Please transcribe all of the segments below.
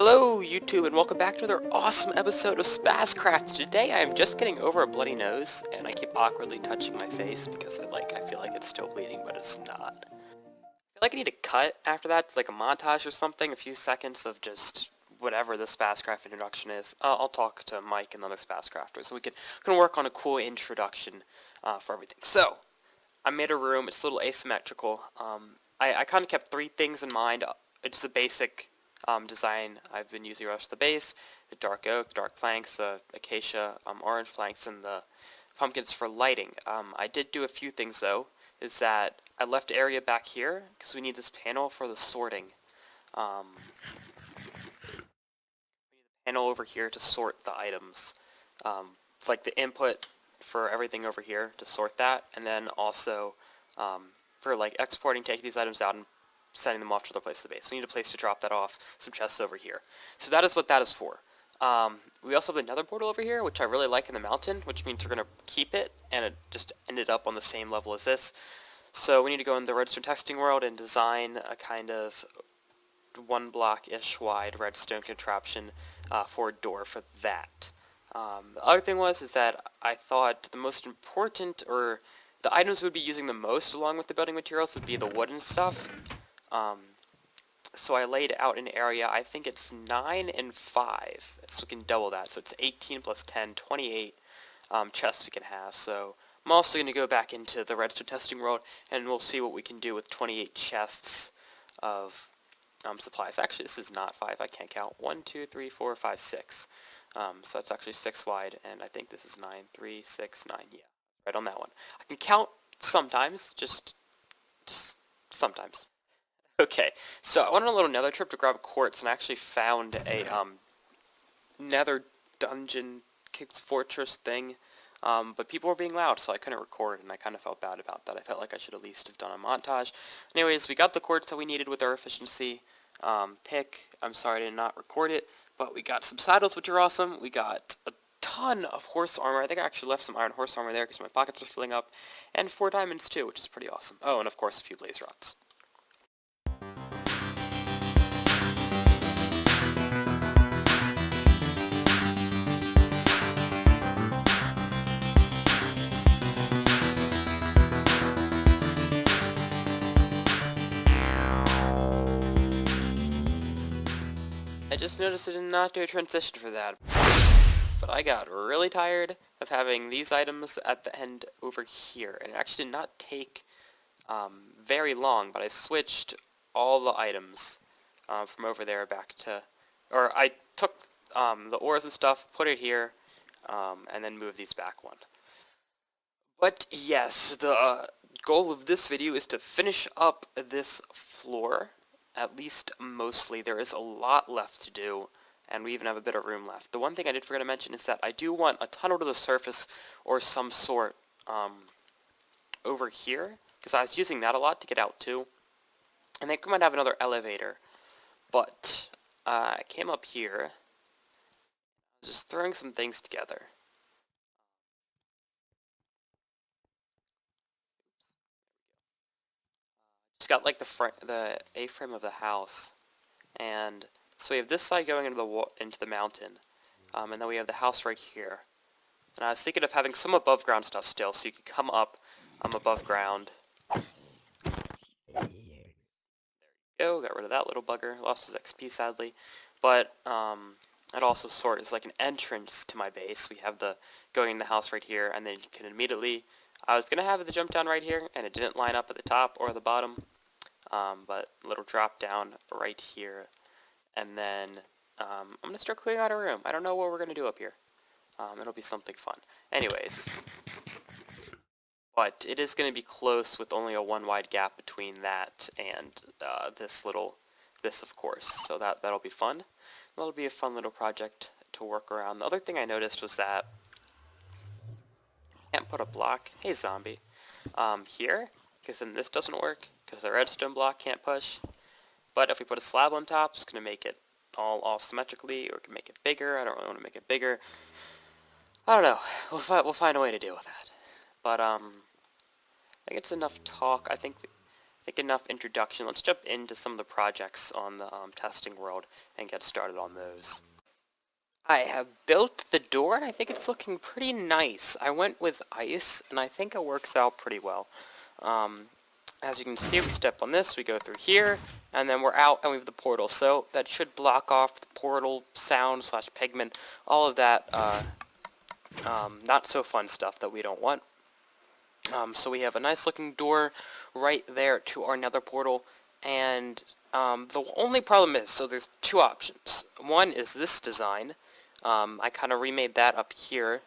Hello YouTube and welcome back to another awesome episode of Spazcraft. Today I am just getting over a bloody nose and I keep awkwardly touching my face because I feel like it's still bleeding, but it's not. I feel like I need to cut after that, like a montage or something, a few seconds of just whatever the Spazcraft introduction is. I'll talk to Mike and the other Spazcrafters so we can work on a cool introduction for everything. So, I made a room, it's a little asymmetrical. I kind of kept three things in mind. It's the basic design I've been using the rest of the base, the dark oak, the dark planks, the acacia, orange planks, and the pumpkins for lighting. I did do a few things though, is that I left area back here, because we need this panel for the sorting. We need a panel over here to sort the items. Like the input for everything over here to sort that, and then also for like exporting, taking these items out and sending them off to the place of the base. We need a place to drop that off, some chests over here. So that is what that is for. We also have the nether portal over here, which I really like in the mountain, which means we're going to keep it, and it just ended up on the same level as this. So we need to go in the redstone testing world and design a kind of 1 block-ish wide redstone contraption for a door for that. The other thing is that I thought the most important, or the items we would be using the most along with the building materials would be the wooden stuff. So I laid out an area, I think it's 9 and 5, so we can double that. So it's 18 plus 10, 28 chests we can have. So I'm also going to go back into the redstone testing world, and we'll see what we can do with 28 chests of supplies. Actually, this is not 5, I can't count. 1, 2, 3, 4, 5, 6. So that's actually 6 wide, and I think this is 9, 3, 6, 9, yeah. Right on that one. I can count sometimes, just sometimes. Okay, so I went on a little nether trip to grab quartz, and I actually found a nether dungeon fortress thing, but people were being loud, so I couldn't record, and I kind of felt bad about that. I felt like I should at least have done a montage. Anyways, we got the quartz that we needed with our efficiency pick. I'm sorry I did not record it, but we got some saddles, which are awesome. We got a ton of horse armor. I think I actually left some iron horse armor there because my pockets are filling up, and 4 diamonds too, which is pretty awesome. Oh, and of course a few blaze rods. I just noticed I did not do a transition for that, but I got really tired of having these items at the end over here, and it actually did not take very long, but I switched all the items from over there back to, or I took the ores and stuff, put it here, and then moved these back one. But yes, the goal of this video is to finish up this floor. At least mostly. There is a lot left to do, and we even have a bit of room left. The one thing I did forget to mention is that I do want a tunnel to the surface or some sort over here, because I was using that a lot to get out too. And I think we might have another elevator, but I came up here, just throwing some things together. Just got like the A-frame of the house, and so we have this side going into the mountain, and then we have the house right here. And I was thinking of having some above ground stuff still, so you could come up above ground. There you go, got rid of that little bugger. Lost his XP sadly, but it also sort is like an entrance to my base. We have the going in the house right here, and then you can immediately. I was gonna have the jump down right here, and it didn't line up at the top or the bottom. But a little drop down right here, and then I'm going to start clearing out a room. I don't know what we're going to do up here. It'll be something fun. Anyways, but it is going to be close with only a 1 wide gap between that and this of course, so that'll be fun. That'll be a fun little project to work around. The other thing I noticed was that I can't put a block, hey zombie, here, because then this doesn't work, because the redstone block can't push. But if we put a slab on top, it's going to make it all off symmetrically, or we can make it bigger. I don't really want to make it bigger. I don't know. We'll find a way to deal with that. But I think it's enough talk. I think think enough introduction. Let's jump into some of the projects on the testing world and get started on those. I have built the door, and I think it's looking pretty nice. I went with ice, and I think it works out pretty well. As you can see, we step on this, we go through here, and then we're out, and we have the portal. So that should block off the portal sound / pigment, all of that not so fun stuff that we don't want. So we have a nice looking door right there to our nether portal, and the only problem is, so there's two options. One is this design. I kind of remade that up here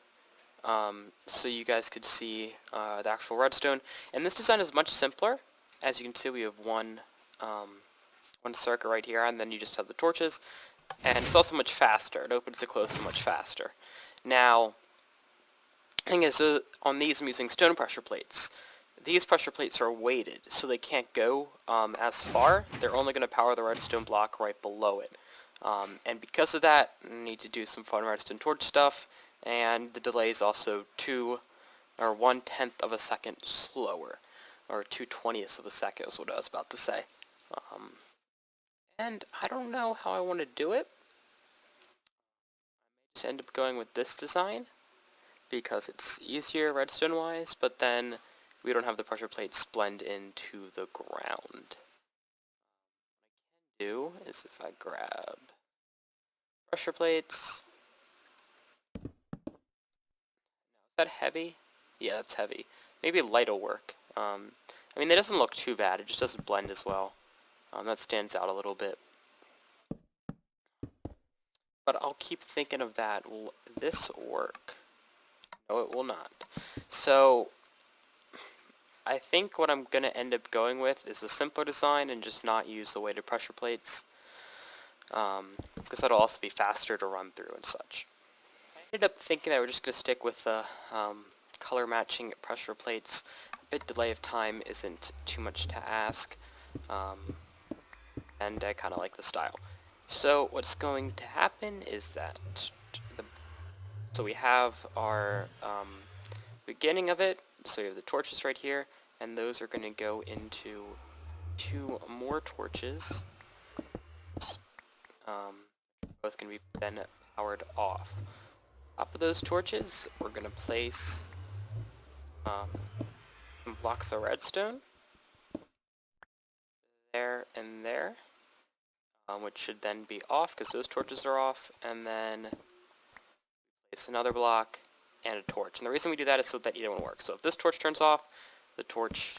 so you guys could see the actual redstone. And this design is much simpler. As you can see, we have one circuit right here, and then you just have the torches. And it's also much faster. It opens and closes much faster. Now, the thing is, on these I'm using stone pressure plates. These pressure plates are weighted, so they can't go as far. They're only going to power the redstone block right below it. And because of that, I need to do some fun redstone torch stuff, and the delay is also 1/10 of a second slower, or 2/20ths of a second is what I was about to say. And I don't know how I want to do it. I may just end up going with this design, because it's easier redstone-wise, but then we don't have the pressure plates blend into the ground. What I can do is if I grab pressure plates. Now, is that heavy? Yeah, that's heavy. Maybe light will work. I mean, it doesn't look too bad. It just doesn't blend as well. That stands out a little bit. But I'll keep thinking of that. Will this work? No, it will not. So, I think what I'm going to end up going with is a simpler design and just not use the weighted pressure plates. Because that'll also be faster to run through and such. I ended up thinking I was just going to stick with the color matching pressure plates. A bit delay of time isn't too much to ask. And I kind of like the style. So what's going to happen is that so we have our beginning of it, so we have the torches right here, and those are going to go into 2 more torches. Both going to be then powered off. Top of those torches, we're going to place some blocks of redstone. There and there. Which should then be off because those torches are off, and then place another block and a torch. And the reason we do that is so that either one works. So if this torch turns off, the torch,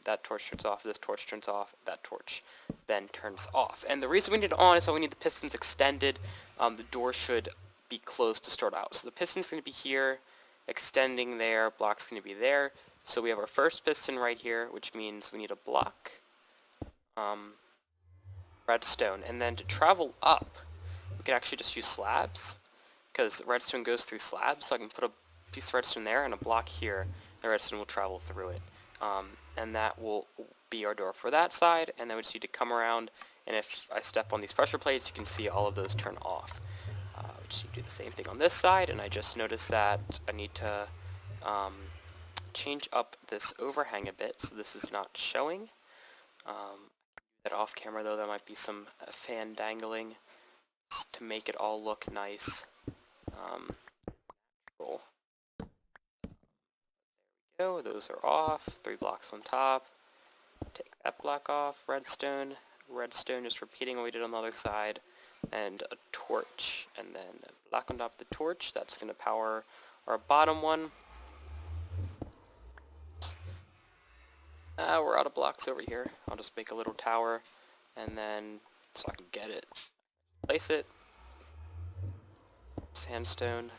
that torch turns off, this torch turns off, that torch then turns off. And the reason we need it on is so we need the pistons extended. The door should be closed to start out. So the piston's going to be here, extending there, block's going to be there. So we have our first piston right here, which means we need a block, redstone, and then to travel up, we can actually just use slabs, because redstone goes through slabs, so I can put a piece of redstone there and a block here, and the redstone will travel through it. And that will be our door for that side, and then we just need to come around, and if I step on these pressure plates, you can see all of those turn off. We just need to do the same thing on this side, and I just noticed that I need to change up this overhang a bit, so this is not showing. That off camera though, there might be some fan dangling to make it all look nice. Cool. There we go, those are off, 3 blocks on top. Take that block off, redstone, just repeating what we did on the other side, and a torch, and then a block on top of the torch, that's going to power our bottom one. We're out of blocks over here. I'll just make a little tower, and then, so I can get it, place it, sandstone,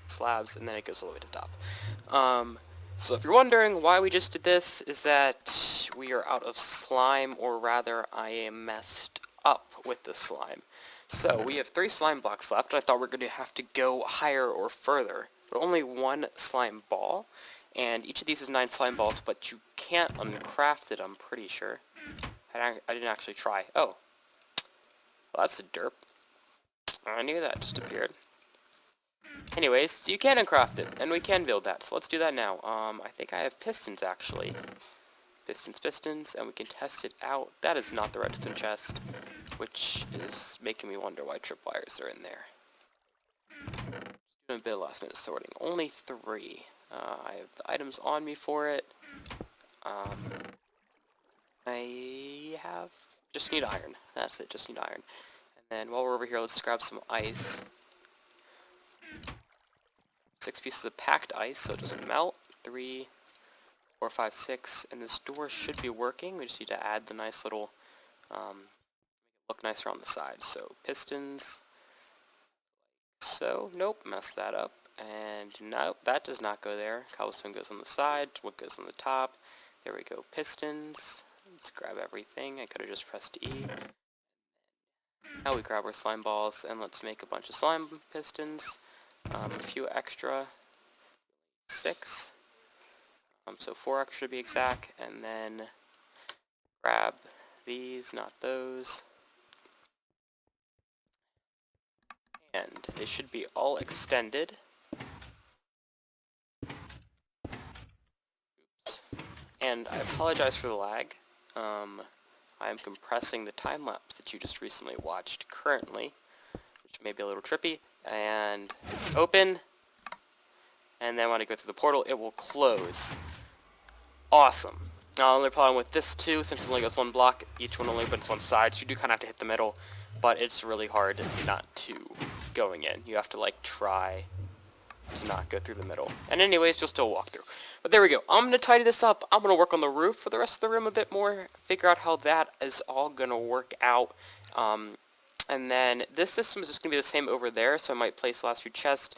slabs, and then it goes all the way to the top. So if you're wondering why we just did this, is that we are out of slime, or rather, I am messed up with the slime. So we have 3 slime blocks left, and I thought we were going to have to go higher or further, but only 1 slime ball. And each of these is 9 slime balls, but you can't uncraft it, I'm pretty sure. I didn't actually try. Oh. Well, that's a derp. I knew that just appeared. Anyways, you can uncraft it, and we can build that, so let's do that now. I think I have pistons, actually. Pistons, and we can test it out. That is not the redstone chest, which is making me wonder why tripwires are in there. Doing a bit of last minute sorting. Only 3. I have the items on me for it. I have... just need iron. That's it, just need iron. And then while we're over here, let's grab some ice. 6 pieces of packed ice so it doesn't melt. 3, 4, 5, 6. And this door should be working. We just need to add the nice little... look nicer on the side. So pistons. So, nope, messed that up. And nope, that does not go there. Cobblestone goes on the side, wood goes on the top. There we go, pistons. Let's grab everything. I could have just pressed E. Now we grab our slime balls, and let's make a bunch of slime pistons. A few extra. 6. So 4 extra to be exact. And then grab these, not those. And they should be all extended. Oops. And I apologize for the lag. I am compressing the time-lapse that you just recently watched currently, which may be a little trippy. And open. And then when I go through the portal, it will close. Awesome. Now, the only problem with this too, since it only goes one block, each one only opens one side, so you do kind of have to hit the middle, but it's really hard not to going in. You have to, like, try to not go through the middle. And anyways, just do a walkthrough. But there we go. I'm going to tidy this up. I'm going to work on the roof for the rest of the room a bit more, figure out how that is all going to work out. And then this system is just going to be the same over there, so I might place the last few chests,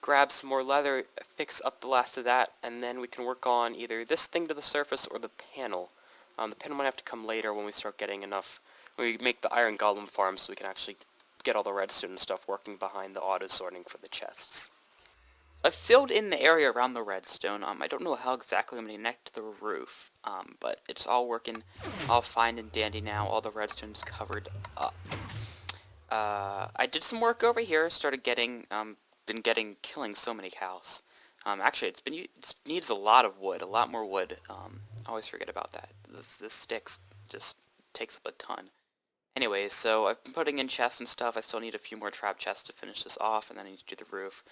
grab some more leather, fix up the last of that, and then we can work on either this thing to the surface or the panel. The panel might have to come later when we start getting enough, when we make the iron golem farm so we can actually get all the redstone and stuff working behind the auto sorting for the chests. I've filled in the area around the redstone. I don't know how exactly I'm going to connect to the roof, but it's all working all fine and dandy now. All the redstone's covered up. I did some work over here, started getting, killing so many cows. Actually, it needs a lot of wood, a lot more wood. I always forget about that. This sticks just takes up a ton. Anyways, so I've been putting in chests and stuff. I still need a few more trap chests to finish this off, and then I need to do the roof.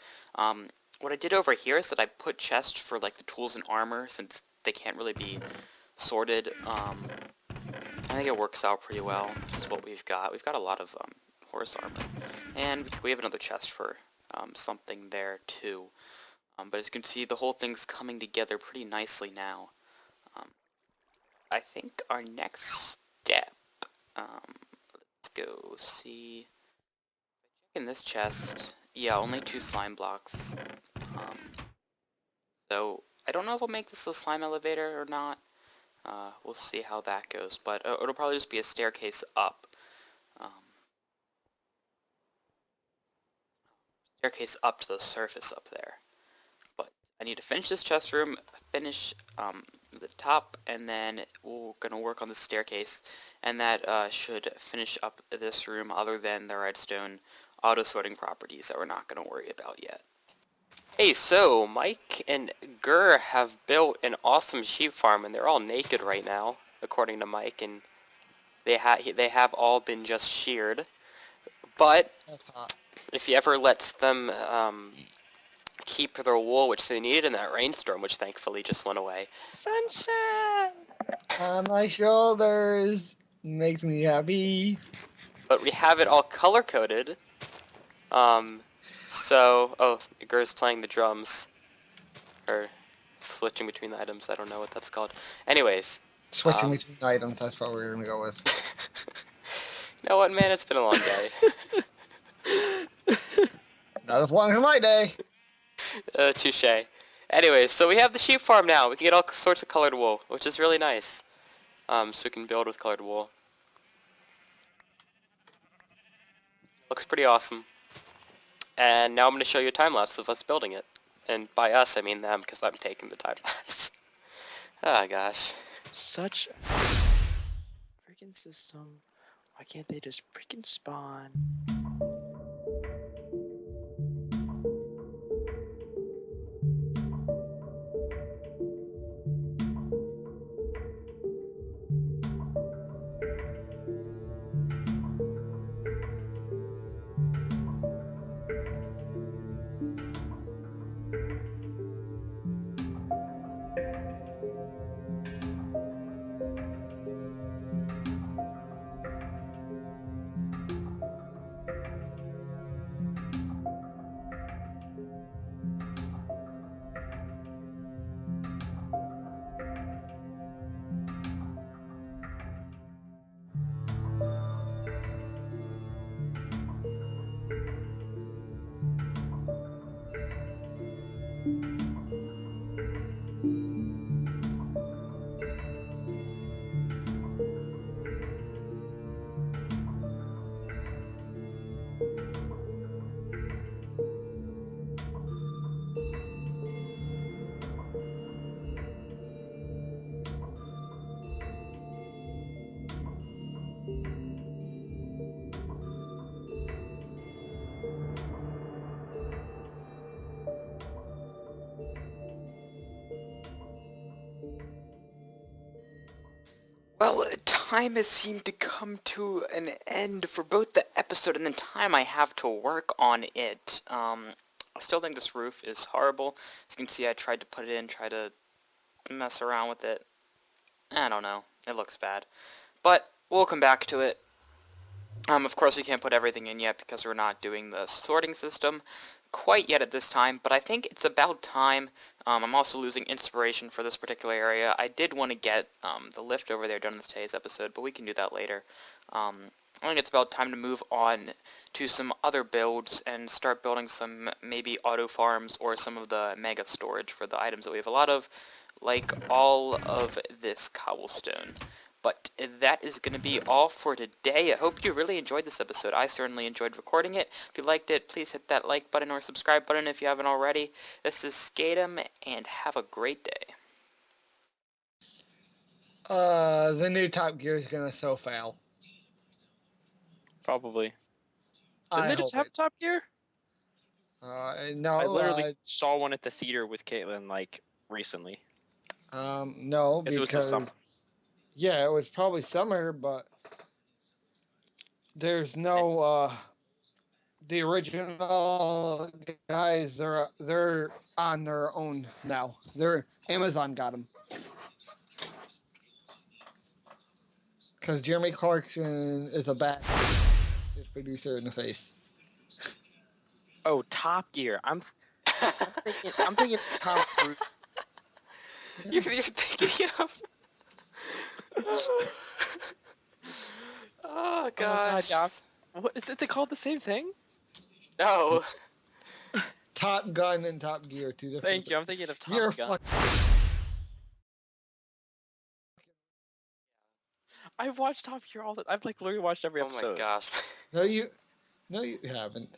What I did over here is that I put chests for, like, the tools and armor, since they can't really be sorted. I think it works out pretty well. This is what we've got. We've got a lot of horse armor. And we have another chest for something there, too. But as you can see, the whole thing's coming together pretty nicely now. I think our next step... let's go see... in this chest... yeah, only 2 slime blocks. So, I don't know if we'll make this a slime elevator or not. We'll see how that goes, but it'll probably just be a staircase up. Staircase up to the surface up there. But I need to finish this chest room, finish the top, and then we're going to work on the staircase. And that should finish up this room, other than the redstone auto-sorting properties that we're not going to worry about yet. Hey, so Mike and Gur have built an awesome sheep farm, and they're all naked right now, according to Mike, and they have all been just sheared. But if he ever lets them keep their wool, which they needed in that rainstorm, which thankfully just went away. Sunshine on my shoulders makes me happy. But we have it all color-coded. So, oh, Gur's playing the drums. Or switching between the items, I don't know what that's called. Anyways. Switching between items, that's what we're gonna go with. You know what, man, it's been a long day. Not as long as my day. Touche. Anyways, so we have the sheep farm now. We can get all sorts of colored wool, which is really nice. So we can build with colored wool. Looks pretty awesome. And now I'm going to show you a time-lapse of us building it. And by us, I mean them, because I'm taking the time-lapse. Ah, gosh. Such a freaking system. Why can't they just freaking spawn? Well, time has seemed to come to an end for both the episode and the time I have to work on it. I still think this roof is horrible. As you can see, I tried to put it in, try to mess around with it. I don't know. It looks bad. But we'll come back to it. Of course, we can't put everything in yet because we're not doing the sorting system quite yet at this time, but I think it's about time. I'm also losing inspiration for this particular area. I did want to get the lift over there done in today's episode, but we can do that later. I think it's about time to move on to some other builds and start building some maybe auto farms or some of the mega storage for the items that we have a lot of, like all of this cobblestone. But that is going to be all for today. I hope you really enjoyed this episode. I certainly enjoyed recording it. If you liked it, please hit that like button or subscribe button if you haven't already. This is Skatem, and have a great day. The new Top Gear is gonna so fail. Probably. Didn't I they just hope have it. Top Gear? No. I literally saw one at the theater with Caitlin like recently. No, Guess it was the because summer. yeah, it was probably summer, but there's no the original guys. They're on their own now. They're Amazon got them because Jeremy Clarkson is a bad producer in the face. Oh, Top Gear. I'm thinking Tom Cruise. You're thinking of... Oh, Oh God, gosh. yeah. What is it? They called the same thing? No. Top Gun and Top Gear, two different. Thank you. I'm thinking of Top You're Gun. I've watched Top Gear all the. I've like literally watched every Oh my episode. gosh. No, you haven't.